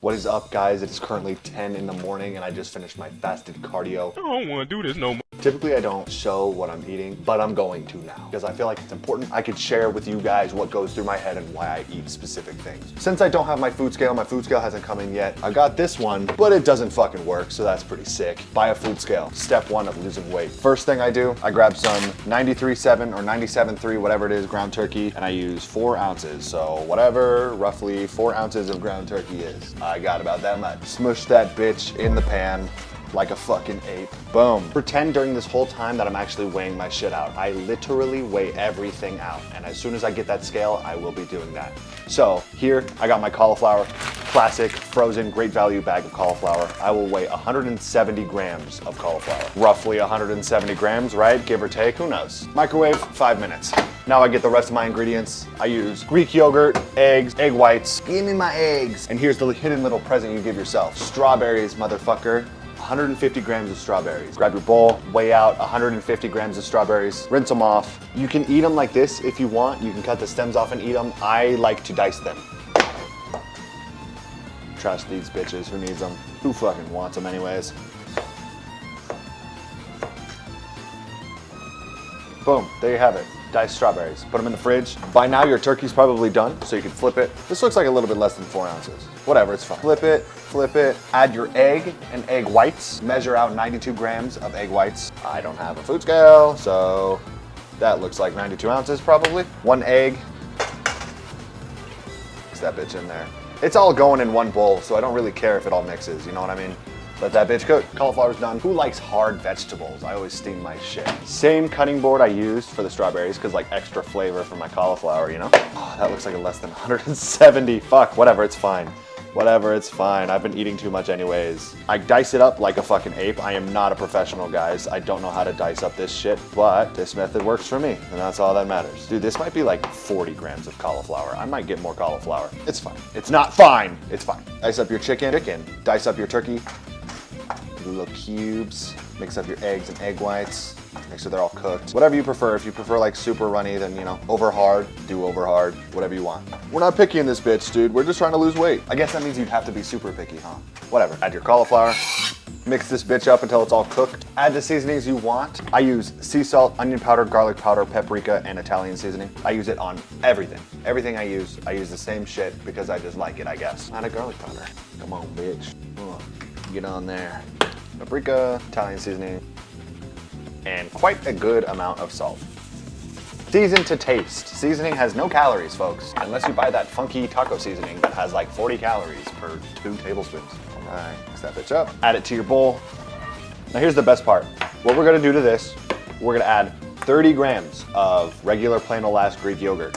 What is up, guys? It is currently 10 in the morning and I just finished my fasted cardio. I don't want to do this no more. Typically I don't show what I'm eating, but I'm going to now because I feel like it's important. I could share with you guys what goes through my head and why I eat specific things. Since I don't have my food scale hasn't come in yet. I got this one, but it doesn't fucking work, so that's pretty sick. Buy a food scale. Step one of losing weight. First thing I do, I grab some 93.7 or 97.3, whatever it is, ground turkey, and I use 4 ounces. So whatever roughly 4 ounces of ground turkey is. I got about that much. Smush that bitch in the pan like a fucking ape. Boom. Pretend during this whole time that I'm actually weighing my shit out. I literally weigh everything out. And as soon as I get that scale, I will be doing that. So here, I got my cauliflower, classic, frozen, great value bag of cauliflower. I will weigh 170 grams of cauliflower. Roughly 170 grams, right? Give or take, who knows? Microwave, 5 minutes. Now I get the rest of my ingredients. I use Greek yogurt, eggs, egg whites. Give me my eggs. And here's the hidden little present you give yourself. Strawberries, motherfucker. 150 grams of strawberries. Grab your bowl, weigh out 150 grams of strawberries, rinse them off. You can eat them like this if you want. You can cut the stems off and eat them. I like to dice them. Trash these bitches, who needs them? Who fucking wants them anyways? Boom, there you have it. Diced strawberries, put them in the fridge. By now your turkey's probably done, so you can flip it. This looks like a little bit less than 4 ounces. Whatever, it's fine. Flip it, add your egg and egg whites. Measure out 92 grams of egg whites. I don't have a food scale, so that looks like 92 ounces probably. 1 egg. Mix that bitch in there. It's all going in one bowl, so I don't really care if it all mixes, you know what I mean? Let that bitch cook. Cauliflower's done. Who likes hard vegetables? I always steam my shit. Same cutting board I used for the strawberries, because like extra flavor for my cauliflower, you know? Oh, that looks like a less than 170. Fuck, whatever, it's fine. Whatever, it's fine. I've been eating too much anyways. I dice it up like a fucking ape. I am not a professional, guys. I don't know how to dice up this shit, but this method works for me, and that's all that matters. Dude, this might be like 40 grams of cauliflower. I might get more cauliflower. It's fine. It's not fine. It's fine. Dice up your chicken. Dice up your turkey. Do little cubes. Mix up your eggs and egg whites. Make sure they're all cooked. Whatever you prefer. If you prefer like super runny, then you know, over hard, do over hard, whatever you want. We're not picky in this bitch, dude. We're just trying to lose weight. I guess that means you'd have to be super picky, huh? Whatever. Add your cauliflower. Mix this bitch up until it's all cooked. Add the seasonings you want. I use sea salt, onion powder, garlic powder, paprika, and Italian seasoning. I use it on everything. Everything I use the same shit because I just like it, I guess. Add a garlic powder. Come on, bitch. Get on there. Paprika, Italian seasoning, and quite a good amount of salt. Season to taste. Seasoning has no calories, folks, unless you buy that funky taco seasoning that has like 40 calories per 2 tablespoons. All right, mix that bitch up. Add it to your bowl. Now here's the best part. What we're gonna do to this, we're gonna add 30 grams of regular plain old ass Greek yogurt.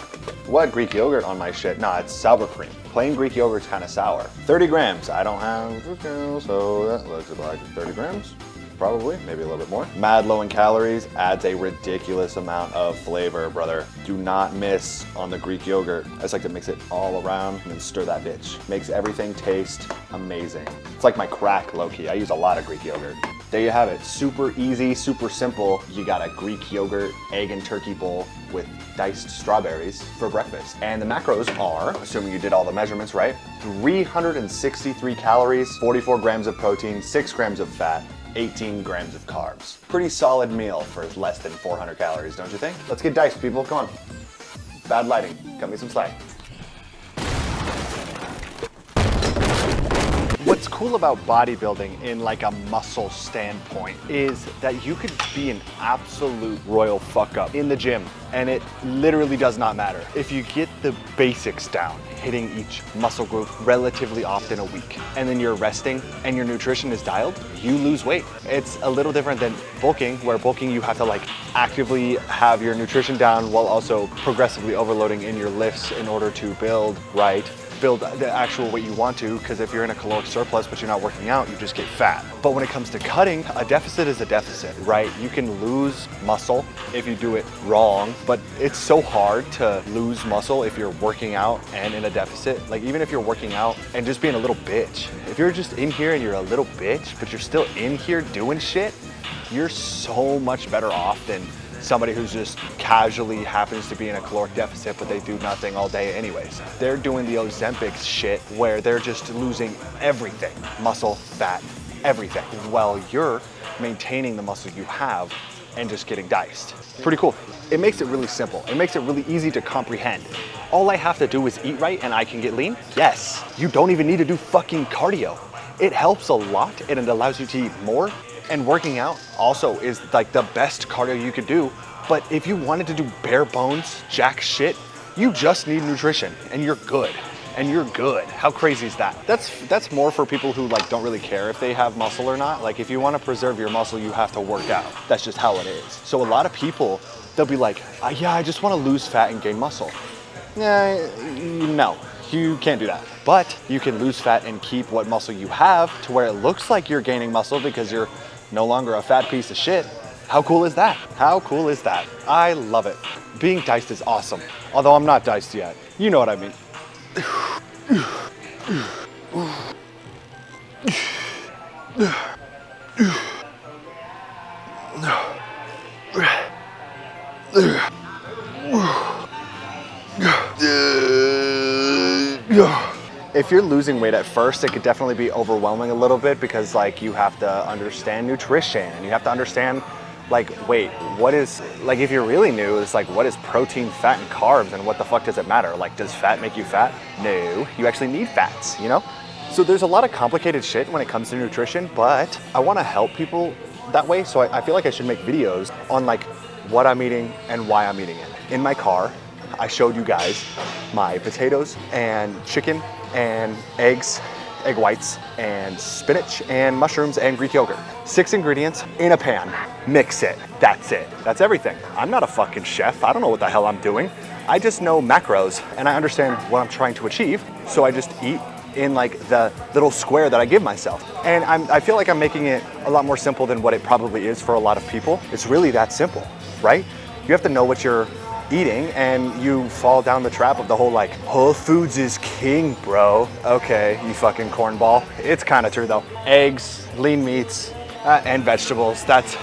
What Greek yogurt on my shit? Nah, it's sour cream. Plain Greek yogurt's kind of sour. 30 grams. I don't have food scale, so that looks like 30 grams. Probably, maybe a little bit more. Mad low in calories, adds a ridiculous amount of flavor, brother. Do not miss on the Greek yogurt. I just like to mix it all around and then stir that bitch. Makes everything taste amazing. It's like my crack, low-key. I use a lot of Greek yogurt. There you have it. Super easy, super simple. You got a Greek yogurt, egg and turkey bowl with diced strawberries for breakfast. And the macros are, assuming you did all the measurements right, 363 calories, 44 grams of protein, 6 grams of fat, 18 grams of carbs. Pretty solid meal for less than 400 calories, don't you think? Let's get diced, people, come on. Bad lighting, cut me some slack. What's cool about bodybuilding in like a muscle standpoint is that you could be an absolute royal fuck up in the gym and it literally does not matter. If you get the basics down, hitting each muscle group relatively often a week, and then you're resting and your nutrition is dialed, you lose weight. It's a little different than bulking, where bulking you have to like actively have your nutrition down while also progressively overloading in your lifts in order to build the actual weight you want to, because if you're in a caloric surplus but you're not working out, you just get fat. But when it comes to cutting, a deficit is a deficit, right? You can lose muscle if you do it wrong, but it's so hard to lose muscle if you're working out and in a deficit. Like even if you're working out and just being a little bitch, if you're just in here and you're a little bitch, but you're still in here doing shit, you're so much better off than somebody who's just casually happens to be in a caloric deficit, but they do nothing all day anyways. They're doing the Ozempic shit where they're just losing everything, muscle, fat, everything, while you're maintaining the muscle you have and just getting diced. Pretty cool. It makes it really simple. It makes it really easy to comprehend. All I have to do is eat right and I can get lean? Yes. You don't even need to do fucking cardio. It helps a lot and it allows you to eat more. And working out also is like the best cardio you could do. But if you wanted to do bare bones, jack shit, you just need nutrition and you're good. And you're good. How crazy is that? That's more for people who like don't really care if they have muscle or not. Like if you want to preserve your muscle, you have to work out. That's just how it is. So a lot of people, they'll be like, yeah, I just want to lose fat and gain muscle. No, you can't do that. But you can lose fat and keep what muscle you have to where it looks like you're gaining muscle because you're no longer a fat piece of shit. How cool is that? How cool is that? I love it. Being diced is awesome. Although I'm not diced yet. You know what I mean. If you're losing weight at first, it could definitely be overwhelming a little bit because like you have to understand nutrition and you have to understand like, wait, what is, like if you're really new, it's like, what is protein, fat, and carbs and what the fuck does it matter? Like, does fat make you fat? No, you actually need fats, you know? So there's a lot of complicated shit when it comes to nutrition, but I wanna help people that way. So I feel like I should make videos on like what I'm eating and why I'm eating it. In my car, I showed you guys my potatoes and chicken and eggs, egg whites, and spinach, and mushrooms, and Greek yogurt. 6 ingredients in a pan. Mix it. That's it. That's everything. I'm not a fucking chef. I don't know what the hell I'm doing. I just know macros, and I understand what I'm trying to achieve, so I just eat in like the little square that I give myself. And I feel like I'm making it a lot more simple than what it probably is for a lot of people. It's really that simple, right? You have to know what you're eating and you fall down the trap of the whole like, Whole Foods is king, bro. Okay, you fucking cornball. It's kind of true though. Eggs, lean meats, and vegetables. That's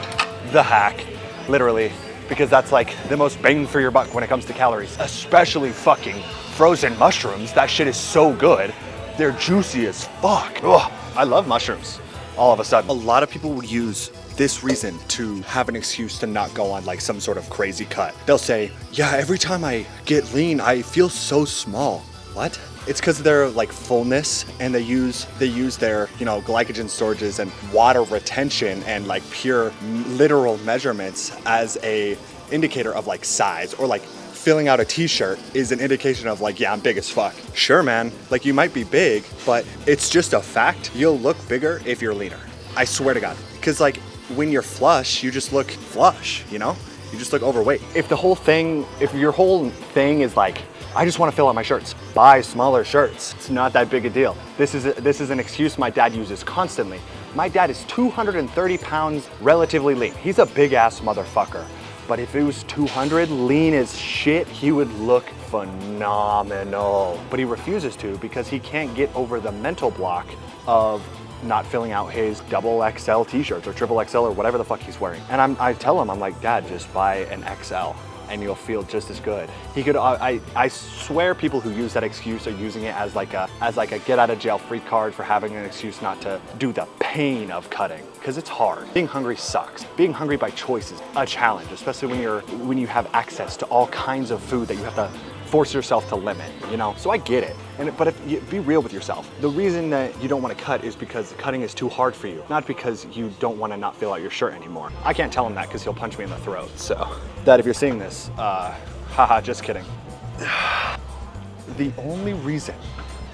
the hack, literally, because that's like the most bang for your buck when it comes to calories, especially fucking frozen mushrooms. That shit is so good. They're juicy as fuck. Ugh, I love mushrooms all of a sudden. A lot of people will use this reason to have an excuse to not go on like some sort of crazy cut. They'll say, yeah, every time I get lean, I feel so small. What? It's because of their like fullness, and they use their, you know, glycogen storages and water retention and like pure literal measurements as a indicator of like size, or like filling out a t-shirt is an indication of like, yeah, I'm big as fuck. Sure, man, like you might be big, but it's just a fact. You'll look bigger if you're leaner. I swear to God. Because like when you're flush, you just look flush, you know? You just look overweight. If your whole thing is like, I just want to fill out my shirts, buy smaller shirts. It's not that big a deal. This is an excuse my dad uses constantly. My dad is 230 pounds, relatively lean. He's a big ass motherfucker. But if it was 200, lean as shit, he would look phenomenal. But he refuses to because he can't get over the mental block of not filling out his double XL t-shirts or triple XL or whatever the fuck he's wearing. And I tell him, I'm like, Dad, just buy an XL and you'll feel just as good. He could, I swear people who use that excuse are using it as like a get out of jail free card for having an excuse not to do the pain of cutting, because it's hard. Being hungry sucks. Being hungry by choice is a challenge, especially when you have access to all kinds of food that you have to force yourself to limit, you know? So I get it. But if you be real with yourself, the reason that you don't want to cut is because cutting is too hard for you, not because you don't want to not fill out your shirt anymore. I can't tell him that because he'll punch me in the throat. So, Dad, if you're seeing this, haha, just kidding. The only reason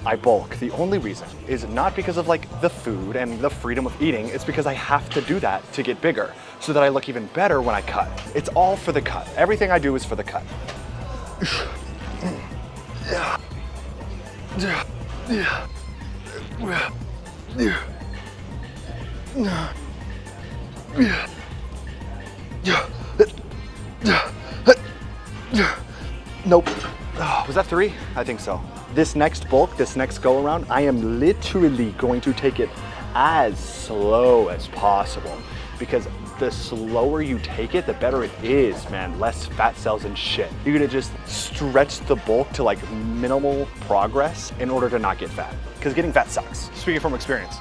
I bulk, the only reason is not because of like the food and the freedom of eating. It's because I have to do that to get bigger so that I look even better when I cut. It's all for the cut. Everything I do is for the cut. Nope. Was that 3? I think so. This next bulk, this next go around, I am literally going to take it as slow as possible because the slower you take it, the better it is, man. Less fat cells and shit. You're gonna just stretch the bulk to like minimal progress in order to not get fat. Because getting fat sucks. Speaking from experience,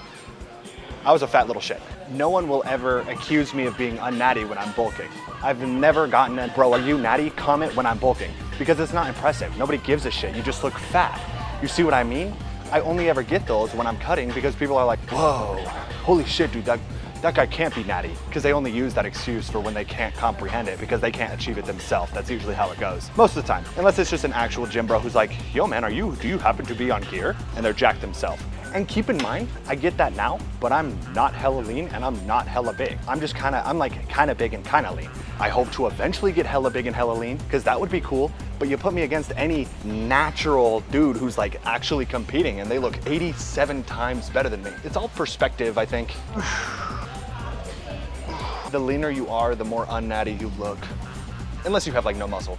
I was a fat little shit. No one will ever accuse me of being unnatty when I'm bulking. I've never gotten a, bro, are you natty? Comment when I'm bulking. Because it's not impressive. Nobody gives a shit. You just look fat. You see what I mean? I only ever get those when I'm cutting because people are like, whoa, holy shit, dude, that guy can't be natty. Because they only use that excuse for when they can't comprehend it because they can't achieve it themselves. That's usually how it goes. Most of the time. Unless it's just an actual gym bro who's like, yo man, do you happen to be on gear? And they're jacked themselves. And keep in mind, I get that now, but I'm not hella lean and I'm not hella big. I'm like kinda big and kinda lean. I hope to eventually get hella big and hella lean because that would be cool. But you put me against any natural dude who's like actually competing and they look 87 times better than me. It's all perspective, I think. The leaner you are, the more unnatty you look. Unless you have like no muscle.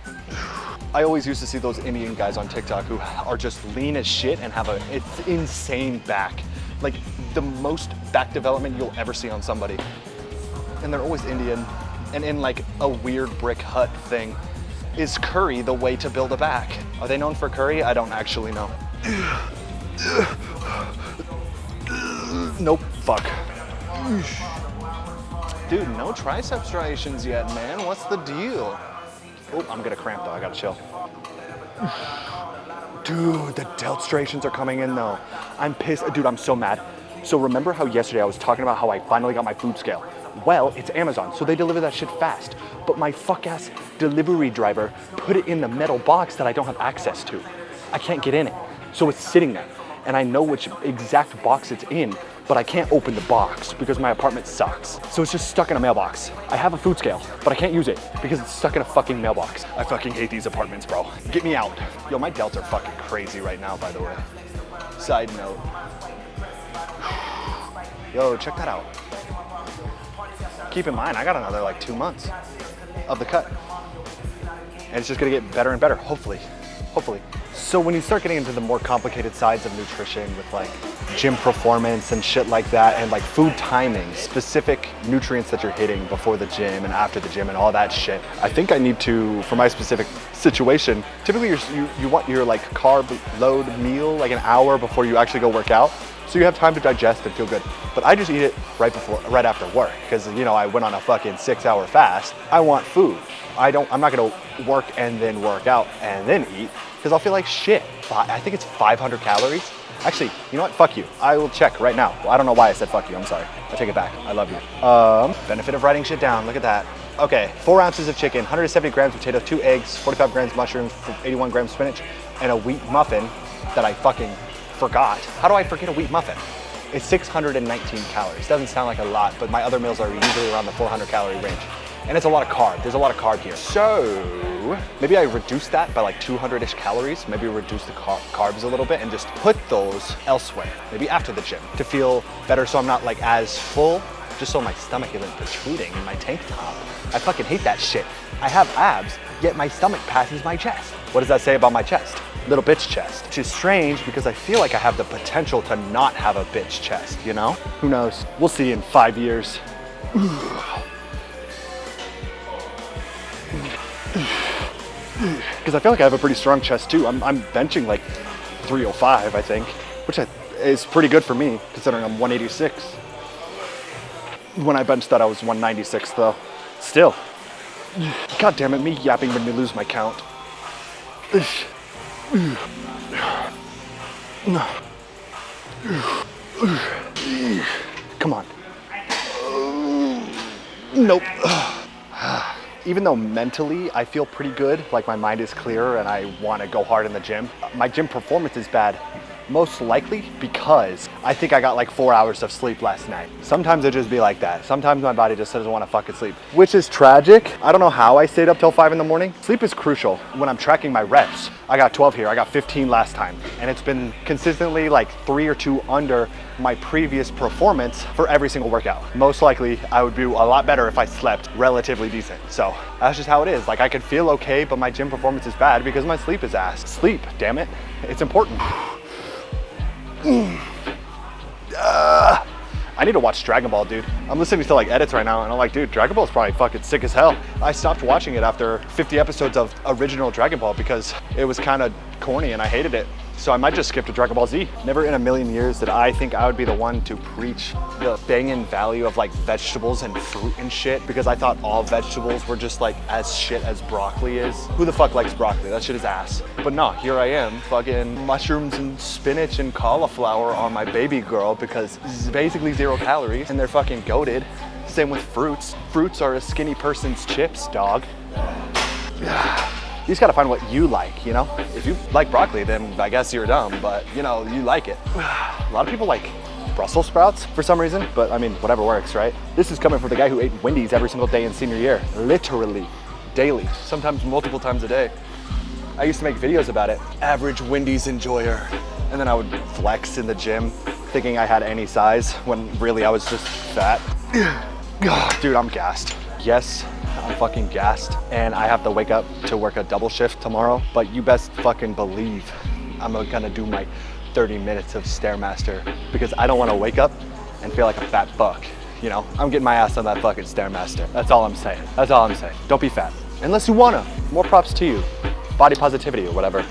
I always used to see those Indian guys on TikTok who are just lean as shit and have it's insane back. Like the most back development you'll ever see on somebody. And they're always Indian and in like a weird brick hut thing. Is curry the way to build a back? Are they known for curry? I don't actually know. Nope, fuck. Dude, no tricep striations yet, man. What's the deal? Oh, I'm gonna cramp though, I gotta chill. Dude, the delt striations are coming in though. I'm pissed, dude, I'm so mad. So remember how yesterday I was talking about how I finally got my food scale? Well, it's Amazon, so they deliver that shit fast. But my fuck-ass delivery driver put it in the metal box that I don't have access to. I can't get in it, so it's sitting there. And I know which exact box it's in, but I can't open the box because my apartment sucks. So it's just stuck in a mailbox. I have a food scale, but I can't use it because it's stuck in a fucking mailbox. I fucking hate these apartments, bro. Get me out. Yo, my delts are fucking crazy right now, by the way. Side note. Yo, check that out. Keep in mind, I got another like 2 months of the cut. And it's just gonna get better and better, hopefully. Hopefully. So when you start getting into the more complicated sides of nutrition with like gym performance and shit like that and like food timing, specific nutrients that you're hitting before the gym and after the gym and all that shit, I think I need to, for my specific situation, typically you want your like carb load meal like an hour before you actually go work out. So you have time to digest and feel good. But I just eat it right after work because you know I went on a fucking 6-hour fast. I want food. I'm not gonna work and then work out and then eat because I'll feel like shit. I think it's 500 calories. Actually, you know what? Fuck you. I will check right now. Well, I don't know why I said fuck you. I'm sorry. I take it back. I love you. Benefit of writing shit down. Look at that. Okay, 4 ounces of chicken, 170 grams of potatoes, 2 eggs, 45 grams mushrooms, 81 grams spinach, and a wheat muffin that I fucking forgot. How do I forget a wheat muffin? It's 619 calories. Doesn't sound like a lot, but my other meals are usually around the 400 calorie range. And it's a lot of carb. There's a lot of carb here. So maybe I reduce that by like 200-ish calories. Maybe reduce the carbs a little bit and just put those elsewhere. Maybe after the gym to feel better so I'm not like as full, just so my stomach isn't protruding in my tank top. I fucking hate that shit. I have abs, yet my stomach passes my chest. What does that say about my chest? Little bitch chest, which is strange because I feel like I have the potential to not have a bitch chest, you know? Who knows? We'll see in 5 years. Because I feel like I have a pretty strong chest too. I'm benching like 305, I think, which is pretty good for me considering I'm 186. When I benched that, I was 196 though. Still. God damn it, me yapping made me lose my count. Come on. Nope. Even though mentally I feel pretty good, like my mind is clear and I want to go hard in the gym, my gym performance is bad. Most likely because I think I got like 4 hours of sleep last night. Sometimes it just be like that. Sometimes my body just doesn't want to fucking sleep, which is tragic. I don't know how I stayed up till 5 in the morning. Sleep is crucial. When I'm tracking my reps, I got 12 here, I got 15 last time. And it's been consistently like 3 or 2 under my previous performance for every single workout. Most likely I would do a lot better if I slept relatively decent. So that's just how it is. Like I could feel okay, but my gym performance is bad because my sleep is ass. Sleep, damn it. It's important. I need to watch Dragon Ball, dude. I'm listening to like edits right now and I'm like, dude, Dragon Ball is probably fucking sick as hell. I stopped watching it after 50 episodes of original Dragon Ball because it was kind of corny and I hated it. So I might just skip to Dragon Ball Z. Never in a million years did I think I would be the one to preach the banging value of like vegetables and fruit and shit, because I thought all vegetables were just like as shit as broccoli is. Who the fuck likes broccoli? That shit is ass. But no, here I am, fucking mushrooms and spinach and cauliflower are my baby girl because it's basically 0 calories and they're fucking goated. Same with fruits. Fruits are a skinny person's chips, dog. You just gotta find what you like, you know? If you like broccoli, then I guess you're dumb, but you know, you like it. A lot of people like Brussels sprouts for some reason, but I mean, whatever works, right? This is coming from the guy who ate Wendy's every single day in senior year. Literally, daily, sometimes multiple times a day. I used to make videos about it. Average Wendy's enjoyer. And then I would flex in the gym, thinking I had any size, when really I was just fat. Dude, I'm gassed. Yes, I'm fucking gassed and I have to wake up to work a double shift tomorrow, but you best fucking believe I'm gonna do my 30 minutes of Stairmaster because I don't wanna wake up and feel like a fat fuck. You know, I'm getting my ass on that fucking Stairmaster. That's all I'm saying. That's all I'm saying. Don't be fat. Unless you wanna. More props to you. Body positivity or whatever.